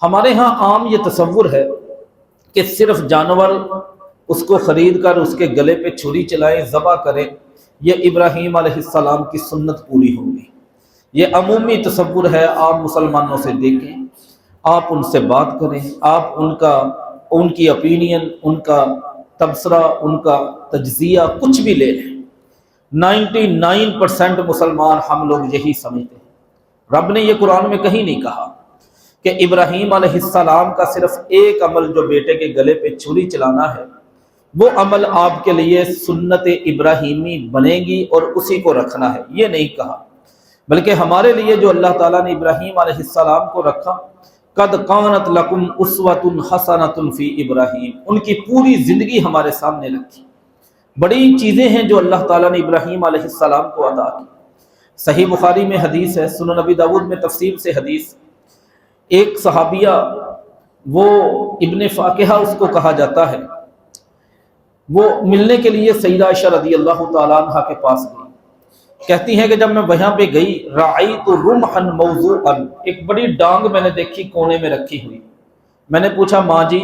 ہمارے ہاں عام یہ تصور ہے کہ صرف جانور اس کو خرید کر اس کے گلے پہ چھری چلائیں، ذبح کریں، یہ ابراہیم علیہ السلام کی سنت پوری ہوگی۔ یہ عمومی تصور ہے، آپ مسلمانوں سے دیکھیں، آپ ان سے بات کریں، آپ ان کی اپینین، ان کا تبصرہ، ان کا تجزیہ کچھ بھی لے لیں، 99% مسلمان ہم لوگ یہی سمجھتے ہیں۔ رب نے یہ قرآن میں کہیں نہیں کہا کہ ابراہیم علیہ السلام کا صرف ایک عمل جو بیٹے کے گلے پہ چھری چلانا ہے، وہ عمل آپ کے لیے سنت ابراہیمی بنے گی اور اسی کو رکھنا ہے، یہ نہیں کہا۔ بلکہ ہمارے لیے جو اللہ تعالیٰ نے ابراہیم علیہ السلام کو رکھا، قد کانت لکم اسوۃ حسنۃ فی ابراہیم، ان کی پوری زندگی ہمارے سامنے رکھی۔ بڑی چیزیں ہیں جو اللہ تعالیٰ نے ابراہیم علیہ السلام کو عطا کی۔ صحیح بخاری میں حدیث ہے، سنن نبی داؤد میں تفصیل سے حدیث، ایک صحابیہ، وہ ابن فاکہہ اس کو کہا جاتا ہے، وہ ملنے کے لیے سیدہ عائشہ رضی اللہ تعالیٰ عنہ کے پاس گئی۔ کہتی ہیں کہ جب میں وہاں پہ گئی، رأیت رمحا موضوعا، ایک بڑی ڈانگ میں نے دیکھی کونے میں رکھی ہوئی۔ میں نے پوچھا، ماں جی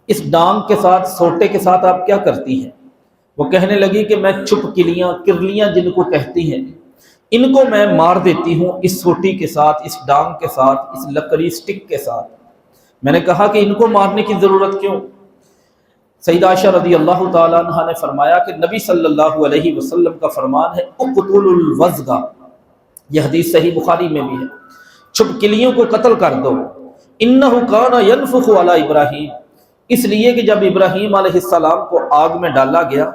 اس ڈانگ کے ساتھ، سوٹے کے ساتھ آپ کیا کرتی ہیں؟ وہ کہنے لگی کہ میں چھپ کلیاں، کرلیاں جن کو کہتی ہیں، ان کو میں مار دیتی ہوں اس سوٹی کے ساتھ، اس ڈانگ کے ساتھ، اس لکڑی سٹک کے ساتھ۔ میں نے کہا کہ ان کو مارنے کی ضرورت کیوں؟ سیدہ عائشہ رضی اللہ تعالیٰ عنہ نے فرمایا کہ نبی صلی اللہ علیہ وسلم کا فرمان ہے، اقتلوا الوزغ، یہ حدیث صحیح بخاری میں بھی ہے، چھپکلیوں کو قتل کر دو، انہ کان ینفخ علی ابراہیم، اس لیے کہ جب ابراہیم علیہ السلام کو آگ میں ڈالا گیا،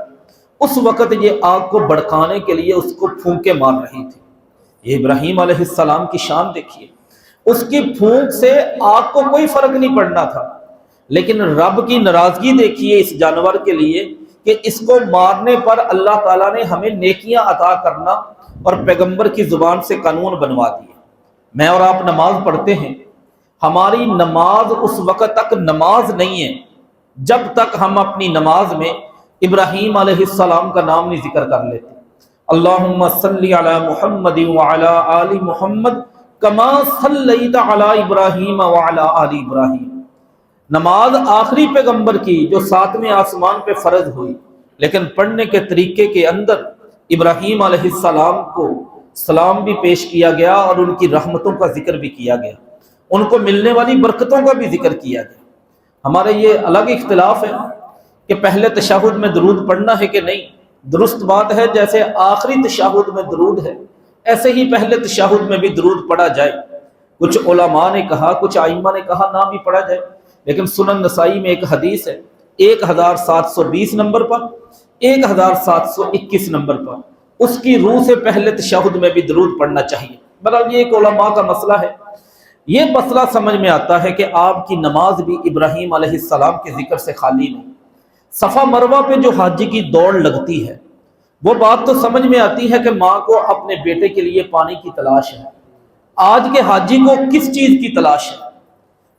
اس وقت یہ آگ کو بھڑکانے کے لیے اس کو پھونکے مار رہی تھی۔ یہ ابراہیم علیہ السلام کی شان دیکھیے، اس کی پھونک سے آگ کو کوئی فرق نہیں پڑنا تھا، لیکن رب کی ناراضگی دیکھیے اس جانور کے لیے کہ اس کو مارنے پر اللہ تعالیٰ نے ہمیں نیکیاں عطا کرنا اور پیغمبر کی زبان سے قانون بنوا دیے۔ میں اور آپ نماز پڑھتے ہیں، ہماری نماز اس وقت تک نماز نہیں ہے جب تک ہم اپنی نماز میں ابراہیم علیہ السلام کا نام نہیں ذکر کر لیتے۔ اللہم صلی علی محمد وعلی آل محمد کما صلیت علی ابراہیم وعلی آل ابراہیم۔ نماز آخری پیغمبر کی جو 7ویں آسمان پہ فرض ہوئی، لیکن پڑھنے کے طریقے کے اندر ابراہیم علیہ السلام کو سلام بھی پیش کیا گیا اور ان کی رحمتوں کا ذکر بھی کیا گیا، ان کو ملنے والی برکتوں کا بھی ذکر کیا گیا۔ ہمارے یہ الگ اختلاف ہے کہ پہلے تشہد میں درود پڑھنا ہے کہ نہیں۔ درست بات ہے، جیسے آخری تشہد میں درود ہے، ایسے ہی پہلے تشہد میں بھی درود پڑھا جائے۔ کچھ علماء نے کہا، کچھ ائمہ نے کہا نہ بھی پڑھا جائے، لیکن سنن نسائی میں ایک حدیث ہے 1720 نمبر پر، 1721 نمبر پر، اس کی روح سے پہلے تشہد میں بھی درود پڑھنا چاہیے۔ بہرحال یہ ایک علماء کا مسئلہ ہے۔ یہ مسئلہ سمجھ میں آتا ہے کہ آپ کی نماز بھی ابراہیم علیہ السلام کے ذکر سے خالی نہیں۔ صفا مروہ پہ جو حاجی کی دوڑ لگتی ہے، وہ بات تو سمجھ میں آتی ہے کہ ماں کو اپنے بیٹے کے لیے پانی کی تلاش ہے، آج کے حاجی کو کس چیز کی تلاش ہے؟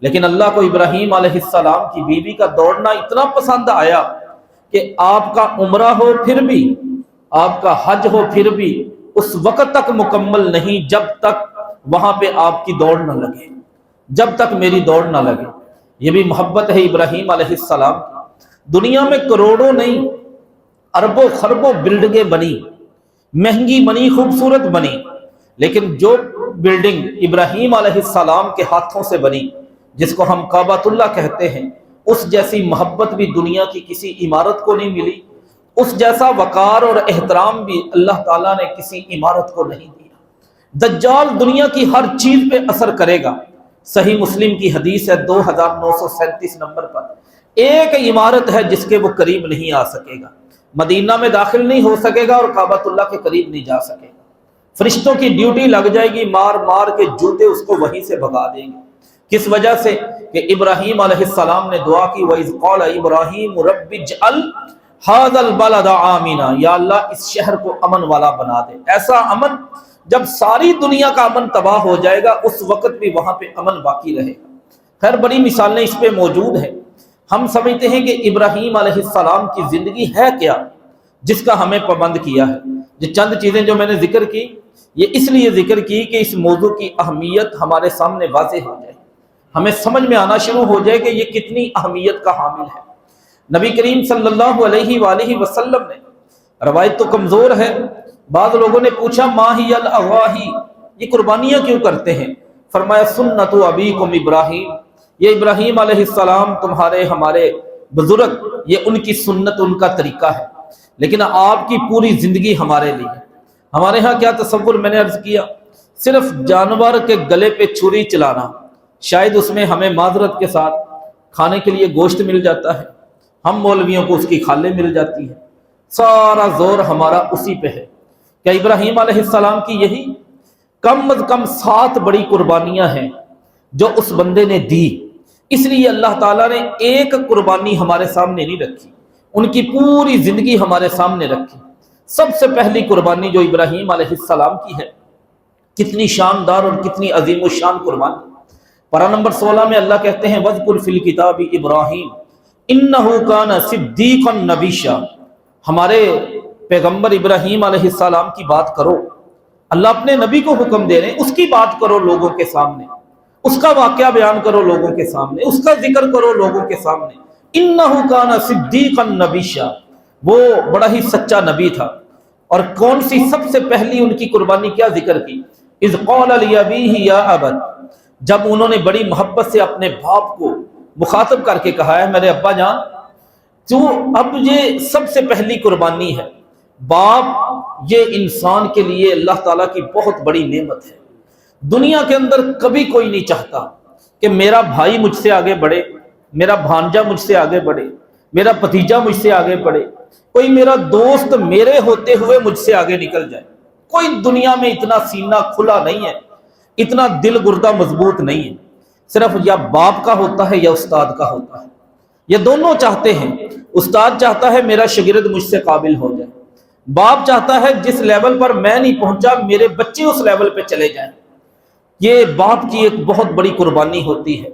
لیکن اللہ کو ابراہیم علیہ السلام کی بیوی کا دوڑنا اتنا پسند آیا کہ آپ کا عمرہ ہو پھر بھی، آپ کا حج ہو پھر بھی، اس وقت تک مکمل نہیں جب تک وہاں پہ آپ کی دوڑ نہ لگے، جب تک میری دوڑ نہ لگے۔ یہ بھی محبت ہے ابراہیم علیہ السلام کی۔ دنیا میں کروڑوں نہیں، اربوں خربوں بلڈنگیں بنی، مہنگی بنی، خوبصورت بنی، لیکن جو بلڈنگ ابراہیم علیہ السلام کے ہاتھوں سے بنی، جس کو ہم کعبۃ اللہ کہتے ہیں، اس جیسی محبت بھی دنیا کی کسی عمارت کو نہیں ملی، اس جیسا وقار اور احترام بھی اللہ تعالیٰ نے کسی عمارت کو نہیں دیا۔ دجال دنیا کی ہر چیز پہ اثر کرے گا۔ صحیح مسلم کی حدیث ہے 2937 نمبر پر، ایک عمارت ہے جس کے وہ قریب نہیں آ سکے گا، مدینہ میں داخل نہیں ہو سکے گا اور کعبۃ اللہ کے قریب نہیں جا سکے گا۔ فرشتوں کی ڈیوٹی لگ جائے گی، مار مار کے جوتے اس کو وہیں سے بھگا دیں گے۔ کس وجہ سے؟ کہ ابراہیم علیہ السلام نے دعا کی، وَإِذْ قَالَ إِبْرَاهِيمُ رَبِّ اجْعَلْ هَذَا الْبَلَدَ آمِنًا، یا اللہ اس شہر کو امن والا بنا دے، ایسا امن جب ساری دنیا کا امن تباہ ہو جائے گا اس وقت بھی وہاں پہ امن باقی رہے گا۔ خیر بڑی مثالیں اس پہ موجود ہیں۔ ہم سمجھتے ہیں کہ ابراہیم علیہ السلام کی زندگی ہے کیا جس کا ہمیں پابند کیا ہے۔ یہ چند چیزیں جو میں نے ذکر کی، یہ اس لیے ذکر کی کہ اس موضوع کی اہمیت ہمارے سامنے واضح ہو جائے۔ ہمیں سمجھ میں آنا شروع ہو جائے کہ یہ کتنی اہمیت کا حامل ہے۔ نبی کریم صلی اللہ علیہ وآلہ وسلم نے، روایت تو کمزور ہے، بعض لوگوں نے پوچھا ما ہی الاضاحی، یہ قربانیاں کیوں کرتے ہیں؟ فرمایا سنت ابیکم ابراہیم، یہ ابراہیم علیہ السلام تمہارے ہمارے بزرگ، یہ ان کی سنت، ان کا طریقہ ہے، لیکن آپ کی پوری زندگی ہمارے لیے۔ ہمارے ہاں کیا تصور، میں نے عرض کیا، صرف جانور کے گلے پہ چھری چلانا، شاید اس میں ہمیں معذرت کے ساتھ کھانے کے لیے گوشت مل جاتا ہے، ہم مولویوں کو اس کی کھالیں مل جاتی ہیں، سارا زور ہمارا اسی پہ ہے۔ کیا ابراہیم علیہ السلام کی یہی کم از کم 7 بڑی قربانیاں ہیں جو اس بندے نے دی؟ اس لیے اللہ تعالیٰ نے ایک قربانی ہمارے سامنے نہیں رکھی، ان کی پوری زندگی ہمارے سامنے رکھی۔ سب سے پہلی قربانی جو ابراہیم علیہ السلام کی ہے، کتنی شاندار اور کتنی عظیم الشان قربانی۔ پارہ نمبر 16 میں اللہ کہتے ہیں وَاذْكُرْ فِي الْكِتَابِ ابراہیم إِنَّهُ كَانَ صِدِّيقًا نَبِيًّا، ہمارے پیغمبر ابراہیم علیہ السلام کی بات کرو۔ اللہ اپنے نبی کو حکم دے رہے ہیں، اس کی بات کرو لوگوں کے سامنے، اس کا واقعہ بیان کرو لوگوں کے سامنے، اس کا ذکر کرو لوگوں کے سامنے۔ إِنَّهُ كَانَ صِدِّيقًا نَبِيًّا، وہ بڑا ہی سچا نبی تھا۔ اور کون سی سب سے پہلی ان کی قربانی کیا ذکر کی؟ اذ قال لأبیہ یا ابت، جب انہوں نے بڑی محبت سے اپنے باپ کو مخاطب کر کے کہا ہے میرے ابا جان، تو اب یہ سب سے پہلی قربانی ہے۔ باپ یہ انسان کے لیے اللہ تعالیٰ کی بہت بڑی نعمت ہے۔ دنیا کے اندر کبھی کوئی نہیں چاہتا کہ میرا بھائی مجھ سے آگے بڑھے، میرا بھانجا مجھ سے آگے بڑھے، میرا بھتیجا مجھ سے آگے بڑھے، کوئی میرا دوست میرے ہوتے ہوئے مجھ سے آگے نکل جائے۔ کوئی دنیا میں اتنا سینہ کھلا نہیں ہے، اتنا دل گردہ مضبوط نہیں ہے، صرف یا باپ کا ہوتا ہے یا استاد کا ہوتا ہے۔ یہ دونوں چاہتے ہیں، استاد چاہتا ہے میرا شاگرد مجھ سے قابل ہو جائے، باپ چاہتا ہے جس لیول پر میں نہیں پہنچا میرے بچے اس لیول پہ چلے جائیں۔ یہ باپ کی ایک بہت بڑی قربانی ہوتی ہے۔